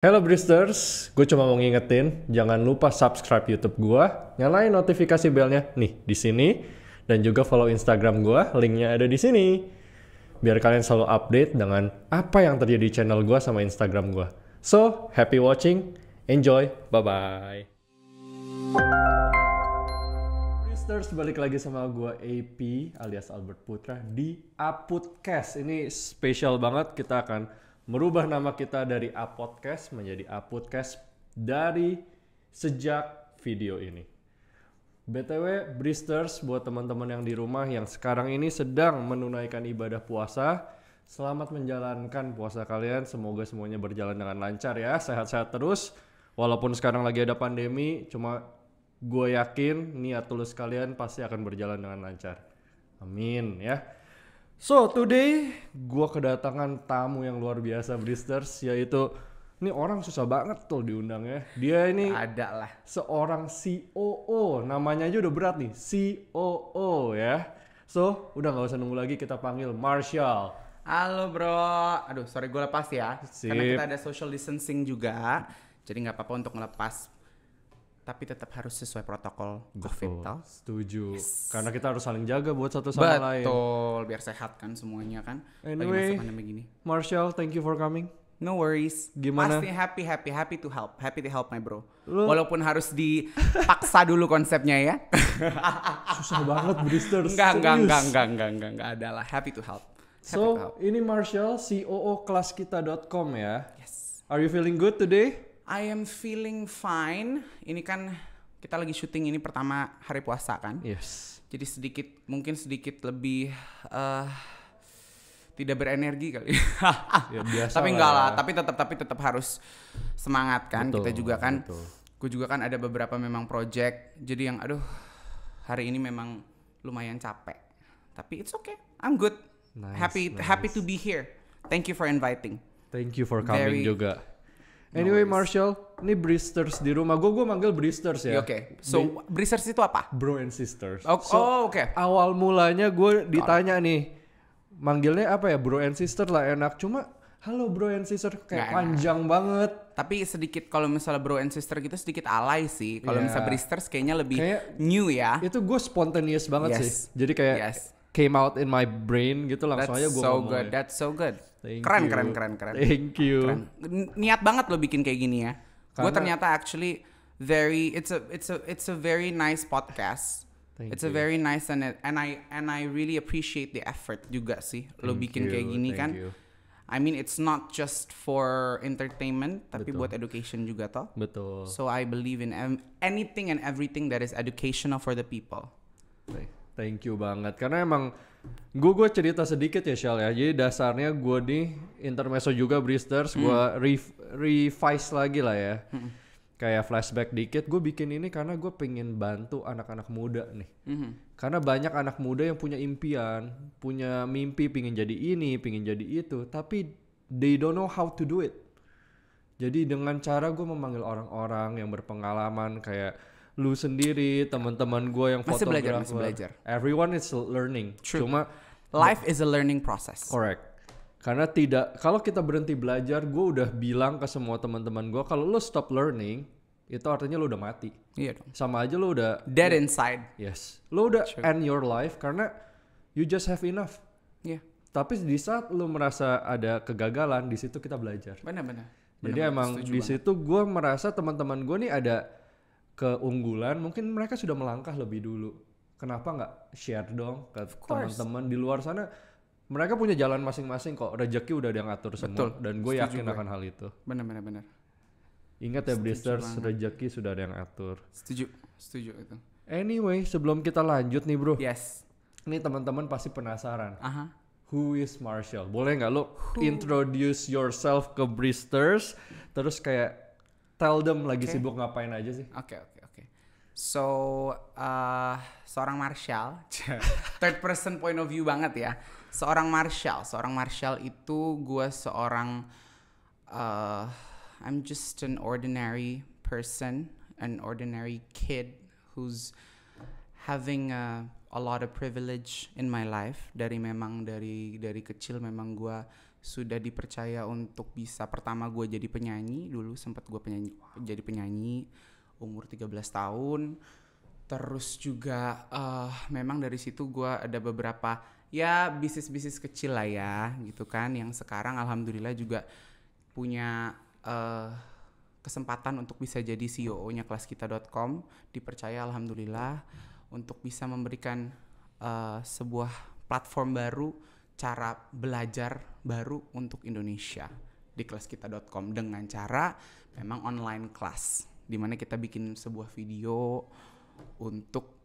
Hello Bristers, gue cuma mau ngingetin, jangan lupa subscribe YouTube gue, nyalain notifikasi belnya nih di sini, dan juga follow Instagram gue, linknya ada di sini. Biar kalian selalu update dengan apa yang terjadi di channel gue sama Instagram gue. So, happy watching, enjoy, bye-bye. Bristers, balik lagi sama gue AP alias Albert Putra di Apodcast. Ini spesial banget, kita akan merubah nama kita dari Apodcast menjadi Apodcast dari sejak video ini. BTW Bristers, buat teman-teman yang di rumah yang sekarang ini sedang menunaikan ibadah puasa, selamat menjalankan puasa kalian, semoga semuanya berjalan dengan lancar ya, sehat-sehat terus. Walaupun sekarang lagi ada pandemi, cuma gue yakin niat tulus kalian pasti akan berjalan dengan lancar. Amin ya. So today gue kedatangan tamu yang luar biasa Bristers, yaitu ini orang susah banget tuh diundangnya. Dia ini Ada lah. seorang COO, namanya aja udah berat nih, COO ya. So udah nggak usah nunggu lagi, kita panggil Marshall. Halo bro. Aduh sorry gue lepas ya. Karena Sip. kita ada social distancing juga. Jadi gak apa-apa untuk ngelepas. Tapi tetap harus sesuai protokol COVID Betul, toh. setuju. Karena kita harus saling jaga buat satu sama lain. Betul. Biar sehat kan semuanya kan. Anyway, Lagi masa pandemi gini. Marshall, thank you for coming. No worries. Gimana? Pasti happy to help. Happy to help my bro. Lu- Walaupun harus dipaksa dulu konsepnya ya. Susah banget Bristers. Enggak serius. ada lah. Happy to help. Happy to So, help. ini Marshall, COO kelaskita.com ya. Yes. Are you feeling good today? I am feeling fine. Ini kan kita lagi syuting ini pertama hari puasa kan. Yes. Jadi mungkin sedikit lebih tidak berenergi kali. Ya biasa Tapi lah enggak ya. lah, tapi tetap harus semangat kan. Betul, Kita juga kan. betul. Gue juga kan ada beberapa memang project. Jadi yang aduh hari ini memang lumayan capek. Tapi it's okay. I'm good. Nice, Happy to be here. Thank you for inviting. Thank you for coming Very- juga. No Anyway worries. Marshall, ini Bristers di rumah. Gue manggil Bristers ya. Oke. So, Bristers itu apa? Bro and sisters. Oke. Awal mulanya gue ditanya nih, manggilnya apa ya, bro and sister lah enak. Cuma, halo bro and sister, kayak Nggak enak. panjang banget. Tapi sedikit kalau misalnya bro and sister gitu sedikit alay sih. Kalau Yeah. misalnya Bristers kayaknya lebih Kayak- new ya. Itu gue spontaneous banget Yes. sih. Jadi kayak Yes. came out in my brain gitu, langsung That's aja gue so ngomong. good. That's so good. Thank Keren. you. Thank you. Keren. Niat banget lo bikin kayak gini ya. Gue Karena- ternyata actually it's a very nice podcast. Thank It's a you. very nice and I really appreciate the effort juga sih lo Thank bikin kayak you, gini thank kan. you. I mean it's not just for entertainment tapi Betul. buat education juga toh. Betul. So I believe in anything and everything that is educational for the people. Thank you banget. Karena emang gue cerita sedikit ya Shal ya. Jadi dasarnya gue nih intermezzo juga Bristers. Gue revise lagi lah ya. Kayak flashback dikit. Gue bikin ini karena gue pengen bantu anak-anak muda nih. Karena banyak anak muda yang punya impian, punya mimpi pengen jadi ini, pengen jadi itu. Tapi they don't know how to do it. Jadi dengan cara gue memanggil orang-orang yang berpengalaman kayak lu sendiri, teman-teman gue yang Masih belajar, fotografer. masih belajar. Everyone is learning. True. Cuma Life is a learning process. correct. Karena kalau kita berhenti belajar, gue udah bilang ke semua teman-teman gue kalau lu stop learning, itu artinya lu udah mati. Iya dong. Sama aja lu udah Dead inside. yes. Lu udah True. end your life karena you just have enough. Iya. Tapi di saat lu merasa ada kegagalan, di situ kita belajar. Benar-benar. Jadi emang di situ gue merasa teman-teman gue nih ada keunggulan, mungkin mereka sudah melangkah lebih dulu. Kenapa nggak share dong ke course. teman-teman di luar sana? Mereka punya jalan masing-masing kok. Rezeki udah ada yang ngatur semua. Betul. Dan gue Setuju yakin gue. akan hal itu. Benar. Ingat ya Bristers, banget. rezeki sudah ada yang atur. Setuju itu. Anyway, sebelum kita lanjut nih bro. Yes. Ini teman-teman pasti penasaran. Aha. Who is Marshall? Boleh nggak lo introduce yourself ke Bristers? Terus kayak tell them lagi Oke. sibuk ngapain aja sih? Oke. So, seorang Marshall, third person point of view banget ya. Seorang Marshall itu gue seorang, I'm just an ordinary person, an ordinary kid who's having a lot of privilege in my life. Dari kecil memang gue sudah dipercaya untuk bisa, pertama gue jadi penyanyi, dulu sempat gue jadi penyanyi umur 13 tahun. Terus juga memang dari situ gue ada beberapa ya bisnis kecil lah ya gitu kan, yang sekarang alhamdulillah juga punya kesempatan untuk bisa jadi CEO-nya Kelas-Kita.com, dipercaya alhamdulillah untuk bisa memberikan sebuah platform baru, cara belajar baru untuk Indonesia di Kelas-Kita.com dengan cara memang online class, dimana kita bikin sebuah video untuk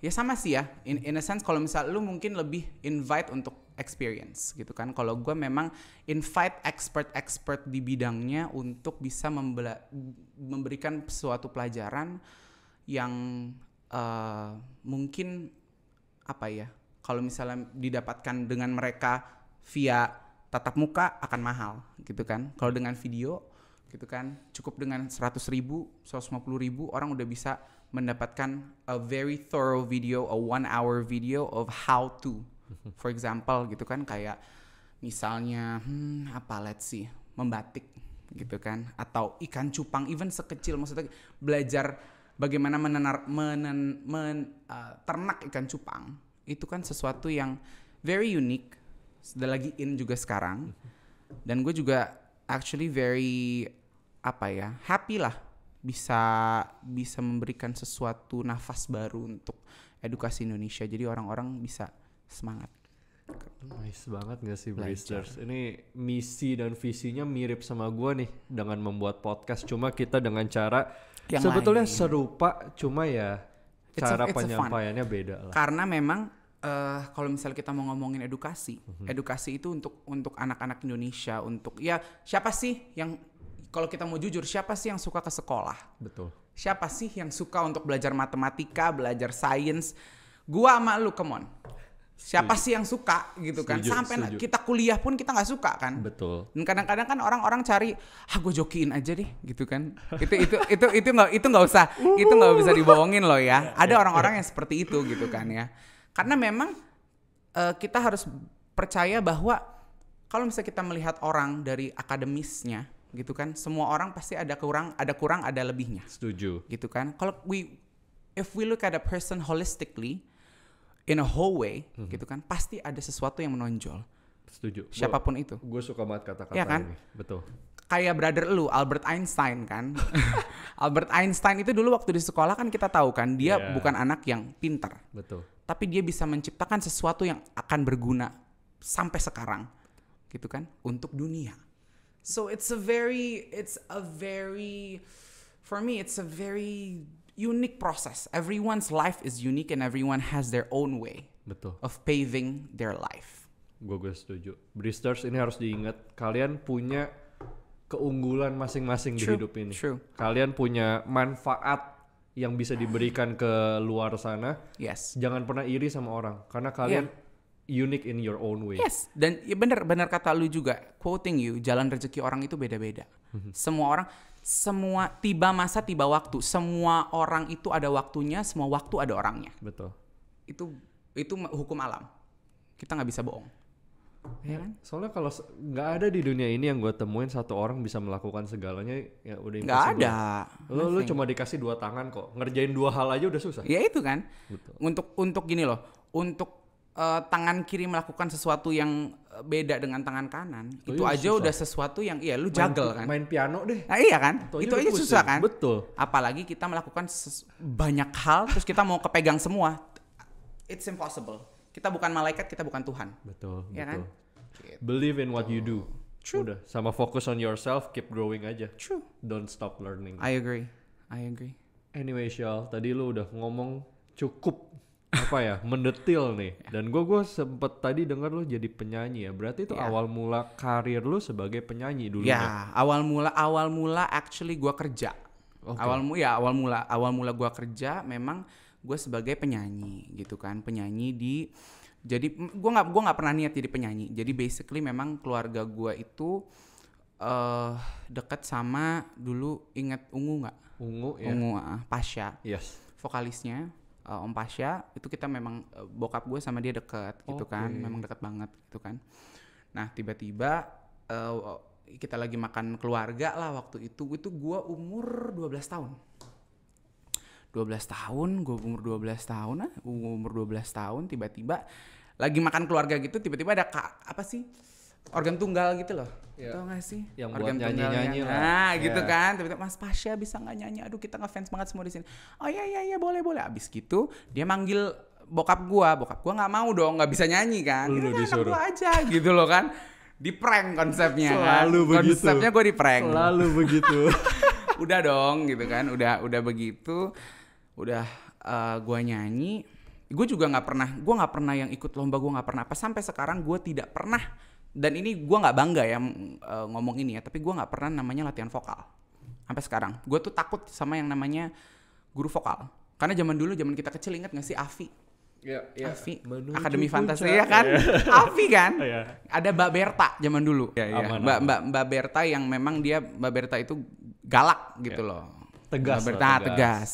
ya sama sih ya, in a sense kalau misal lu mungkin lebih invite untuk experience gitu kan, kalau gue memang invite expert di bidangnya untuk bisa memberikan suatu pelajaran yang mungkin apa ya, kalau misalnya didapatkan dengan mereka via tatap muka akan mahal gitu kan. Kalau dengan video gitu kan cukup dengan 100.000, 150.000 orang udah bisa mendapatkan a very thorough video, a 1 hour video of how to, for example gitu kan, kayak misalnya let's see, membatik gitu kan, atau ikan cupang, even sekecil, maksudnya belajar bagaimana ternak ikan cupang. Itu kan sesuatu yang very unique, sudah lagi in juga sekarang. Dan gue juga actually very happy lah bisa memberikan sesuatu nafas baru untuk edukasi Indonesia. Jadi orang-orang bisa semangat. Nice banget gak sih Bristers? Ini misi dan visinya mirip sama gue nih dengan membuat podcast, cuma kita dengan cara yang sebetulnya lain. Serupa, cuma ya cara penyampaiannya beda lah. Karena memang kalau misalnya kita mau ngomongin edukasi, edukasi itu untuk anak-anak Indonesia, untuk ya siapa sih yang, kalau kita mau jujur, siapa sih yang suka ke sekolah? Betul. Siapa sih yang suka untuk belajar matematika, belajar sains? Gua sama lu, come on. Siapa sih yang suka gitu kan? Sampai kita kuliah pun kita nggak suka kan? Betul. Dan kadang-kadang kan orang-orang cari, gue jokiin aja deh gitu kan? itu nggak usah, itu nggak bisa dibohongin loh ya. Ada orang-orang yang seperti itu gitu kan ya. Karena memang kita harus percaya bahwa kalau misalnya kita melihat orang dari akademisnya gitu kan, semua orang pasti ada kurang ada lebihnya. Setuju. Gitu kan? Kalau if we look at a person holistically, in a whole way, gitu kan, pasti ada sesuatu yang menonjol. Setuju. Siapapun itu. Gue suka banget kata-kata ya kan? ini. Betul. Kayak brother lu, Albert Einstein kan. Albert Einstein itu dulu waktu di sekolah kan kita tahu kan, dia bukan anak yang pintar. Betul. Tapi dia bisa menciptakan sesuatu yang akan berguna sampai sekarang. Gitu kan? Untuk dunia. So it's a very for me it's a very unique process. Everyone's life is unique and everyone has their own way. Betul. Of paving their life. Gue setuju. Bristers, ini harus diingat, kalian punya keunggulan masing-masing di hidup ini. True. Kalian punya manfaat yang bisa diberikan ke luar sana. Yes. Jangan pernah iri sama orang, karena kalian unique in your own way. Yes. Dan ya benar kata lu juga, quoting you, jalan rezeki orang itu beda-beda. Semua tiba masa tiba waktu. Semua orang itu ada waktunya, semua waktu ada orangnya. Betul. Itu hukum alam. Kita nggak bisa bohong. Ya kan? Soalnya kalau nggak ada di dunia ini yang gue temuin satu orang bisa melakukan segalanya, ya udah impossible. Nggak ada. Lu cuma dikasih 2 tangan kok, ngerjain 2 hal aja udah susah. Ya itu kan. Betul. Untuk gini loh, untuk tangan kiri melakukan sesuatu yang beda dengan tangan kanan, itu aja susah. Udah sesuatu yang lu juggle kan. Main piano deh. Nah, iya kan? Itu aja susah kan? Betul. Apalagi kita melakukan banyak hal terus kita mau kepegang semua. It's impossible. Kita bukan malaikat, kita bukan Tuhan. Betul, ya betul. Kan? Believe in what you do. True. Udah, sama fokus on yourself, keep growing aja. True. Don't stop learning. I agree. Anyway, Syal, tadi lu udah ngomong cukup mendetil nih. Dan gue sempet tadi dengar lu jadi penyanyi ya. Berarti itu awal mula karir lu sebagai penyanyi dulu. Ya, awal mula actually gue kerja. Okay. Awal mula gue kerja memang gue sebagai penyanyi gitu kan. Jadi gue nggak pernah niat jadi penyanyi. Jadi basically memang keluarga gue itu dekat sama, dulu inget Ungu nggak? Ungu ya. Ungu Pasha. Yes. Vokalisnya Om Pasha itu kita memang bokap gue sama dia deket gitu kan, memang deket banget gitu kan. Nah tiba-tiba kita lagi makan keluarga lah waktu itu gue umur 12 tahun. 12 tahun, gue umur 12 tahun, tiba-tiba lagi makan keluarga gitu, tiba-tiba ada apa sih, organ tunggal gitu loh, tau gak sih? Yang organ buat nyanyi-nyanyi lah. Nah gitu kan, tiba-tiba Mas Pasha bisa gak nyanyi, aduh kita ngefans banget semua di sini. Oh iya boleh, abis gitu dia manggil bokap gua nggak mau dong, nggak bisa nyanyi kan, Lu ini anak disuruh. gua aja gitu loh kan, di prank konsepnya Selalu kan, begitu. konsepnya gua di prank. Selalu begitu. Udah dong gitu kan, udah begitu, gua nyanyi. Gue nggak pernah yang ikut lomba, gue nggak pernah apa, sampai sekarang gue tidak pernah, dan ini gue nggak bangga ya ngomong ini ya, tapi gue nggak pernah namanya latihan vokal sampai sekarang. Gue tuh takut sama yang namanya guru vokal, karena zaman kita kecil, ingat nggak sih Afi? Iya. Afi, Menuju Akademi puncak. Fantasi ya kan? Afi kan? Iya. Ada Mbak Berta zaman dulu. Aman. Mbak Berta yang memang Mbak Berta itu galak gitu loh. Tegas Mbak lah, Berta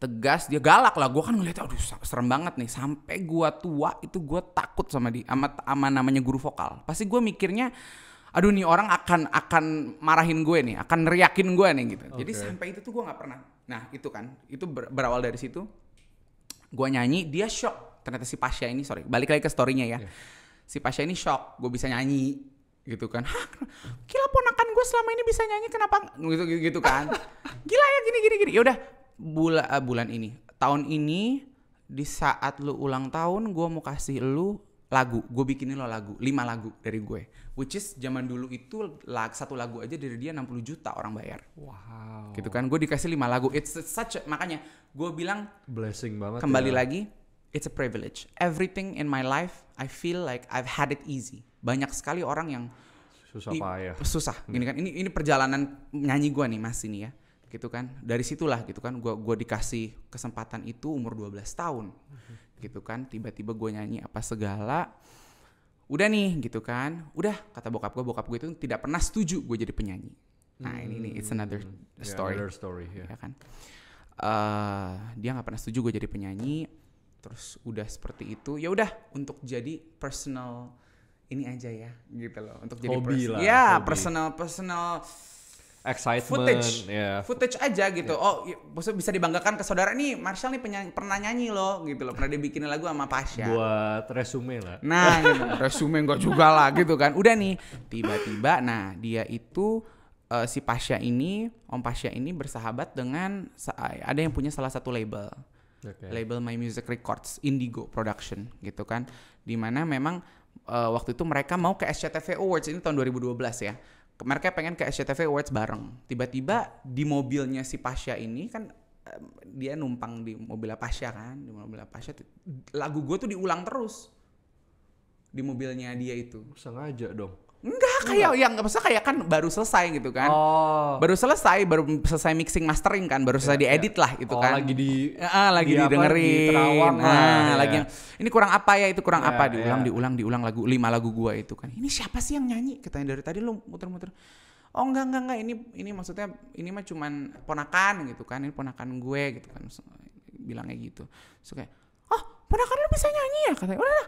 tegas, dia galak lah. Gue kan ngeliat, aduh serem banget nih. Sampai gue tua itu gue takut sama dia, sama namanya guru vokal. Pasti gue mikirnya, aduh nih orang akan marahin gue nih, akan neriakin gue nih gitu. Jadi sampai itu tuh gue nggak pernah. Nah itu kan, itu berawal dari situ. Gue nyanyi, dia shock. Ternyata si Pasha ini, balik lagi ke story-nya ya. Si Pasha ini shock, gue bisa nyanyi gitu kan. Hah, gila ponakan gue selama ini bisa nyanyi, kenapa gitu kan. Gila ya gini. Ya udah, bulan ini, tahun ini, di saat lu ulang tahun, gue mau kasih lu lagu. Gue bikinin lo lagu, 5 lagu dari gue. Which is zaman dulu itu satu lagu aja dari dia 60 juta orang bayar. Wow. Gitu kan, gue dikasih 5 lagu. It's makanya gue bilang, Blessing banget. kembali ya. lagi, it's a privilege. Everything in my life, I feel like I've had it easy. Banyak sekali orang yang susah. Gini kan, ini perjalanan nyanyi gue nih Mas ini ya. Gitu kan, dari situlah gitu kan, gue dikasih kesempatan itu umur 12 tahun. Gitu kan, tiba-tiba gue nyanyi apa segala. Udah nih gitu kan, udah kata bokap gue itu tidak pernah setuju gue jadi penyanyi. Nah ini it's another story. Another story Ya kan, dia nggak pernah setuju gue jadi penyanyi. Terus udah seperti itu, ya udah untuk jadi personal ini aja ya gitu loh, untuk jadi hobi lah, ya hobi. personal excitement, footage aja gitu. Oh, maksudnya bisa dibanggakan ke saudara nih, Marshall nih pernah nyanyi loh gitu loh, pernah dibikin lagu sama Pasha. Buat resume lah. Nah, gitu. Resume enggak juga lah gitu kan. Udah nih, tiba-tiba nah dia itu si Pasha ini, Om Pasha ini bersahabat dengan ada yang punya salah satu label. Label My Music Records, Indigo Production gitu kan. Dimana memang waktu itu mereka mau ke SCTV Awards, ini tahun 2012 ya. Mereka pengen ke SCTV Awards bareng. Tiba-tiba di mobilnya si Pasha ini kan, dia numpang di mobil Pasha kan, di mobil Pasha lagu gue tuh diulang terus di mobilnya dia itu. Sengaja dong. Enggak, kayak kan baru selesai gitu kan. Baru selesai mixing mastering kan, baru selesai diedit lah gitu kan. Lagi didengerin. Terawang lah. Lagi yang, ini kurang apa ya, itu kurang apa, diulang lagu 5 lagu gua itu kan. Ini siapa sih yang nyanyi? Katanya dari tadi lu muter-muter. Oh enggak, ini maksudnya ini mah cuman ponakan gitu kan. Ini ponakan gue gitu kan. Bilangnya gitu. So kayak, "Oh, ponakan lu bisa nyanyi ya?" Katanya. "Udah,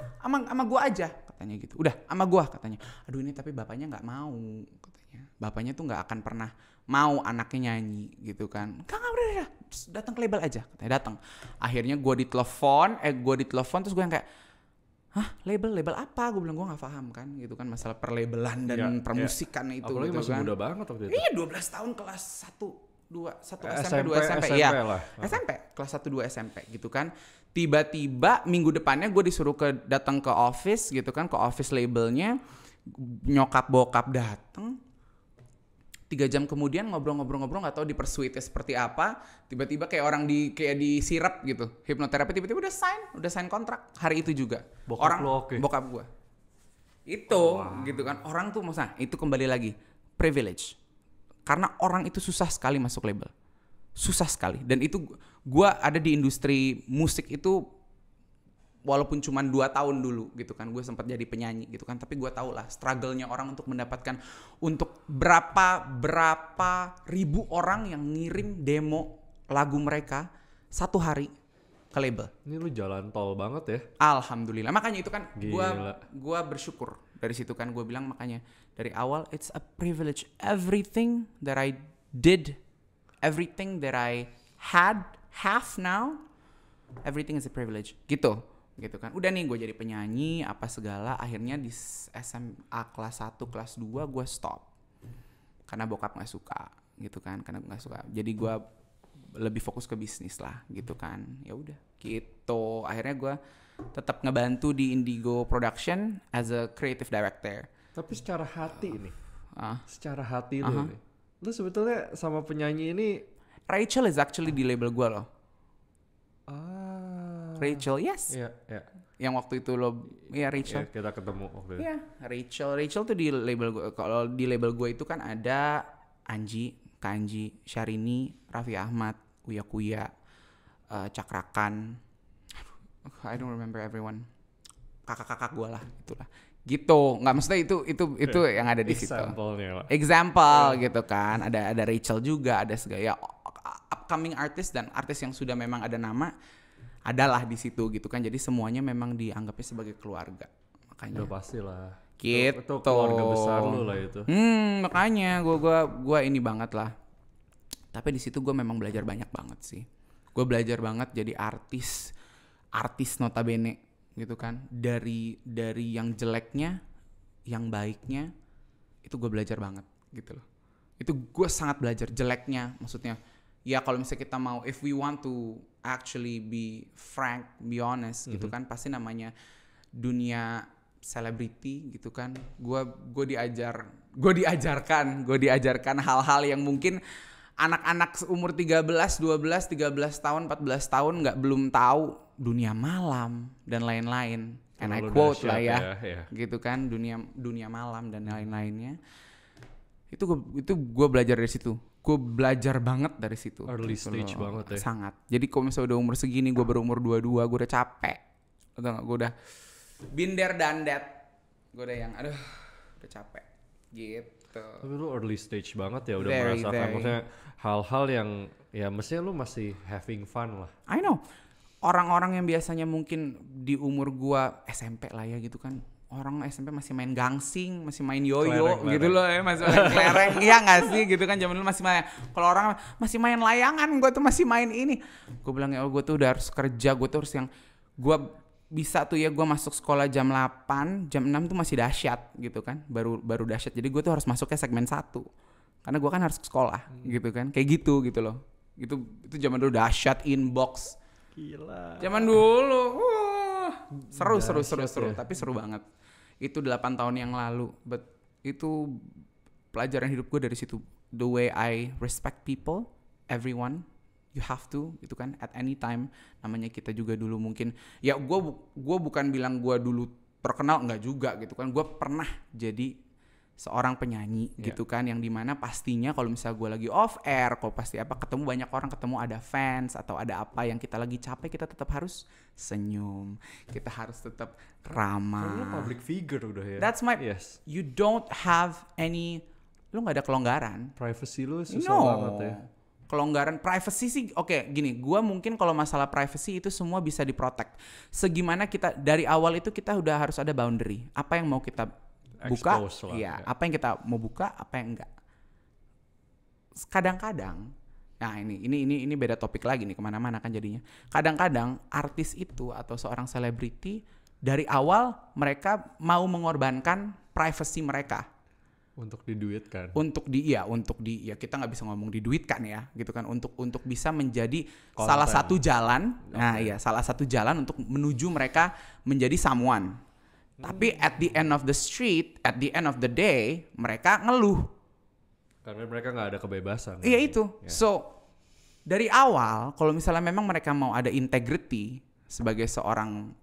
sama gua aja." Katanya gitu. "Udah, sama gua," katanya. "Aduh ini tapi bapaknya nggak mau," katanya. "Bapaknya tuh nggak akan pernah mau anaknya nyanyi," gitu kan. "Enggak, udah. Datang ke label aja," katanya. Datang. Akhirnya gua ditelepon terus gua yang kayak, "Hah, label apa?" Gue bilang, gue nggak paham kan, gitu kan, masalah perlabelan dan permusikan itu. Apalagi gitu masih kan. muda banget waktu itu. Iya, 12 tahun kelas 1 SMP, 2 SMP. SMP Iya, lah. SMP, kelas 1, 2 SMP gitu kan. Tiba-tiba minggu depannya gue disuruh datang ke office gitu kan, ke office labelnya. Nyokap bokap datang. 3 jam kemudian ngobrol-ngobrol nggak tahu dipersuitnya seperti apa, tiba-tiba kayak orang disirap gitu, hipnoterapi, tiba-tiba udah sign kontrak hari itu juga. Bokap gue itu gitu kan, orang tuh maksudnya itu kembali lagi privilege, karena orang itu susah sekali masuk label, susah sekali. Dan itu gue ada di industri musik itu walaupun cuma 2 tahun dulu gitu kan, gue sempat jadi penyanyi gitu kan, tapi gue tau lah struggle-nya orang untuk mendapatkan, untuk berapa ribu orang yang ngirim demo lagu mereka 1 hari ke label. Ini lu jalan tol banget ya. Alhamdulillah. Makanya itu kan Gila. gua bersyukur dari situ kan, gue bilang makanya dari awal it's a privilege. Everything that I did, everything that I have now, everything is a privilege. Gitu kan. Udah nih gue jadi penyanyi apa segala, akhirnya di SMA kelas 1, kelas 2 gue stop. Karena bokap gak suka gitu kan, jadi gue lebih fokus ke bisnis lah gitu kan. Ya udah gitu, akhirnya gue tetap ngebantu di Indigo Production as a creative director. Tapi secara hati nih, secara hati lu nih, lu sebetulnya sama penyanyi ini. Rachel is actually di label gue loh. Rachel, yes. Iya. Yang waktu itu lo, ya Rachel. Ya, kita ketemu waktu itu. Iya, Rachel tuh di label gue. Kalau di label gue itu kan ada Anji, Kanji, Syahrini, Raffi Ahmad, Uya Kuya, Cakrakan. I don't remember everyone. Kakak-kakak gue lah, itulah. Gitu, nggak maksudnya itu yang ada di situ. Example gitu kan. Ada Rachel juga, ada segala ya, upcoming artist dan artis yang sudah memang ada nama. Adalah di situ gitu kan, jadi semuanya memang dianggapnya sebagai keluarga, makanya. Udah pasti lah. Gitu. Itu keluarga besar lu lah itu. Makanya gue ini banget lah. Tapi di situ gue memang belajar banyak banget sih. Gue belajar banget jadi artis notabene gitu kan. Dari yang jeleknya, yang baiknya, itu gue belajar banget gitu loh. Itu gue sangat belajar jeleknya, maksudnya. Ya kalau misalnya kita mau, if we want to actually be frank, be honest gitu kan, pasti namanya dunia selebriti gitu kan. Gue diajarkan hal-hal yang mungkin anak-anak umur 13 tahun, 14 tahun belum tahu, dunia malam dan lain-lain. And I quote lah ya. Gitu kan, dunia malam dan lain-lainnya. Itu gue belajar dari situ. Gue belajar banget dari situ. Early stage banget ya. Sangat. Jadi kalau misalnya udah umur segini, gue baru umur 22, gue udah capek. Gue udah been there done that. Gue udah yang udah capek. Gitu. Tapi lu early stage banget ya, udah merasakan maksudnya hal-hal yang ya mestinya lu masih having fun lah. I know. Orang-orang yang biasanya mungkin di umur gue SMP lah ya gitu kan. Orang SMP masih main gangsing, masih main yoyo gitu loh ya, masih main kelereng. Iya gak sih gitu kan, zaman dulu masih main. Kalau orang masih main layangan, gue tuh masih main ini. Gue bilang ya, gue tuh udah harus kerja, gue tuh harus yang, gue bisa tuh ya, gue masuk sekolah jam 8, jam 6 tuh masih dahsyat gitu kan, baru dahsyat. Jadi gue tuh harus masuknya segmen 1, karena gue kan harus ke sekolah gitu kan, kayak gitu loh. Itu zaman dulu dahsyat, inbox. Gila. Zaman dulu, seru, tapi seru banget. Itu 8 tahun yang lalu, but itu pelajaran hidup gue dari situ. The way I respect people, everyone, you have to, itu kan, at any time. Namanya kita juga dulu mungkin, ya gue bukan bilang gue dulu terkenal, enggak juga gitu kan. Gue pernah jadi seorang penyanyi gitu kan, yang dimana pastinya kalau misalnya gue lagi off air, kalau pasti ketemu banyak orang, ketemu ada fans atau ada apa yang kita lagi capek, kita tetap harus senyum, kita harus tetap ramah. Karena public figure udah ya. That's my, you don't have any, lu nggak ada kelonggaran. Privacy lu susah banget ya. Kelonggaran privacy sih, oke, gini, gue mungkin kalau masalah privacy itu semua bisa diprotect. Segimana kita dari awal itu kita udah harus ada boundary. Apa yang mau kita buka, apa yang kita mau buka, apa yang enggak. Kadang-kadang, nah ini beda topik lagi nih, kemana-mana kan jadinya. Kadang-kadang artis itu atau seorang selebriti dari awal mereka mau mengorbankan privacy mereka untuk diduitkan. Untuk kita nggak bisa ngomong diduitkan ya, gitu kan. Untuk bisa menjadi salah satu jalan. Nah iya, salah satu jalan untuk menuju mereka menjadi someone. Tapi at the end of the street, at the end of the day, mereka ngeluh. Karena mereka nggak ada kebebasan. Iya itu. So, dari awal, kalau misalnya memang mereka mau ada integrity sebagai seorang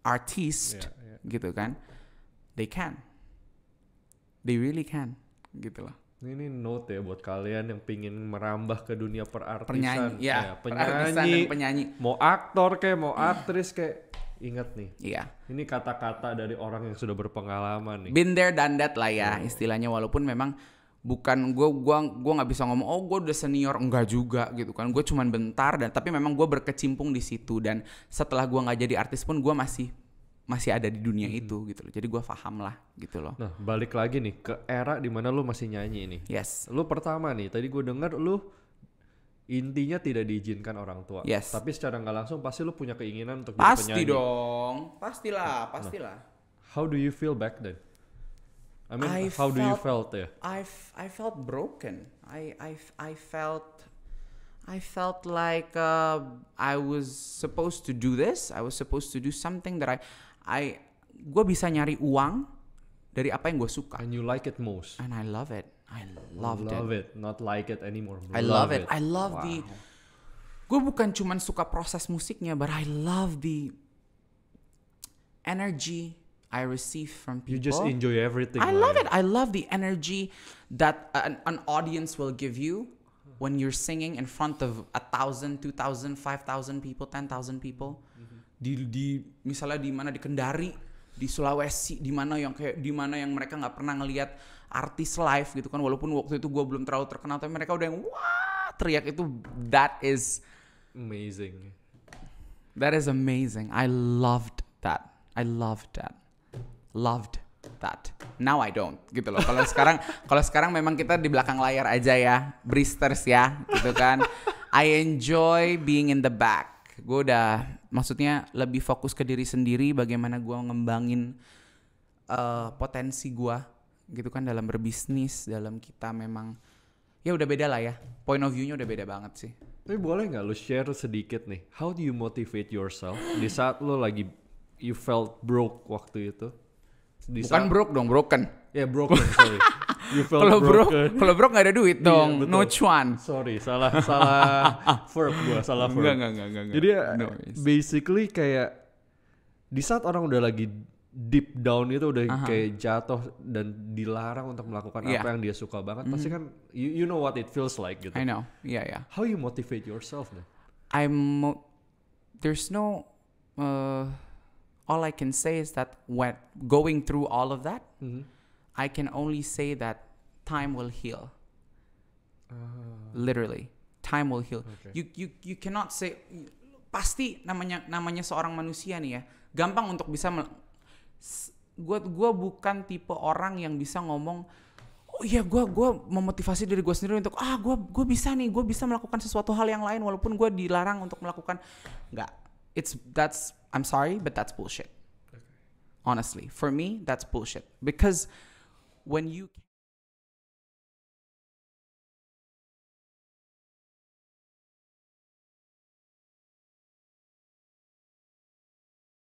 artist, gitu kan, they can. They really can, gitu loh. Ini note ya buat kalian yang pingin merambah ke dunia perartisan. Penyanyi. Mau aktor kayak, mau aktris kayak. Ingat nih, ini kata-kata dari orang yang sudah berpengalaman nih. Been there done that lah ya, istilahnya. Walaupun memang Bukan gua nggak bisa ngomong oh gue udah senior, enggak juga gitu kan. Gue cuman bentar tapi memang gue berkecimpung di situ, dan setelah gue nggak jadi artis pun gue masih ada di dunia itu gitu loh. Jadi gue paham lah gitu loh. Nah, balik lagi nih ke era dimana lu masih nyanyi ini. Yes. Lu pertama nih, tadi gue dengar lu intinya tidak diizinkan orang tua. Yes. Tapi secara nggak langsung pasti lu punya keinginan untuk jadi Pasti penyanyi. dong, pastilah. How do you feel back then? I mean, how do you felt ya? I felt broken. I felt like I was supposed to do this. I was supposed to do something that gue bisa nyari uang dari apa yang gue suka. And you like it most. And I love it. I love it. Not like it anymore. I love it. I love wow. Gue bukan cuman suka proses musiknya, but I love the energy I receive from people. You just enjoy everything. I love it. I love the energy that an audience will give you when you're singing in front of 1,000, 2,000, 5,000 people, 10,000 people. Di misalnya di mana di Kendari, di Sulawesi, di mana yang mereka nggak pernah ngelihat artis live gitu kan. Walaupun waktu itu gue belum terlalu terkenal, tapi mereka udah yang wah teriak itu. That is amazing. That is amazing. I loved that. Loved that. Now I don't gitu loh. Kalau sekarang memang kita di belakang layar aja ya, Bristers ya, gitu kan. I enjoy being in the back. Gue udah maksudnya lebih fokus ke diri sendiri, bagaimana gue ngembangin potensi gue gitu kan dalam berbisnis, dalam kita memang ya udah beda lah ya. Point of view-nya udah beda banget sih. Tapi boleh nggak lu share sedikit nih, how do you motivate yourself di saat lu lagi you felt broke waktu itu? Bukan broke dong, broken. Ya broken, sorry. You felt broken. Kalau broke nggak ada duit dong. Iya, no cuan. Sorry, salah verb gua, salah verb. Enggak. Jadi basically kayak di saat orang udah lagi deep down itu udah kayak jatuh dan dilarang untuk melakukan apa yang dia suka banget, pasti kan you know what it feels like gitu. I know. Yeah. How you motivate yourself then? There's no all I can say is that when going through all of that, I can only say that time will heal. Literally, time will heal. Okay. You cannot say pasti namanya seorang manusia nih ya, gampang untuk bisa gue bukan tipe orang yang bisa ngomong oh iya gue memotivasi diri gue sendiri untuk gue bisa melakukan sesuatu hal yang lain walaupun gue dilarang untuk melakukan. Nggak. I'm sorry, but that's bullshit. Okay. Honestly, for me, that's bullshit. Because when you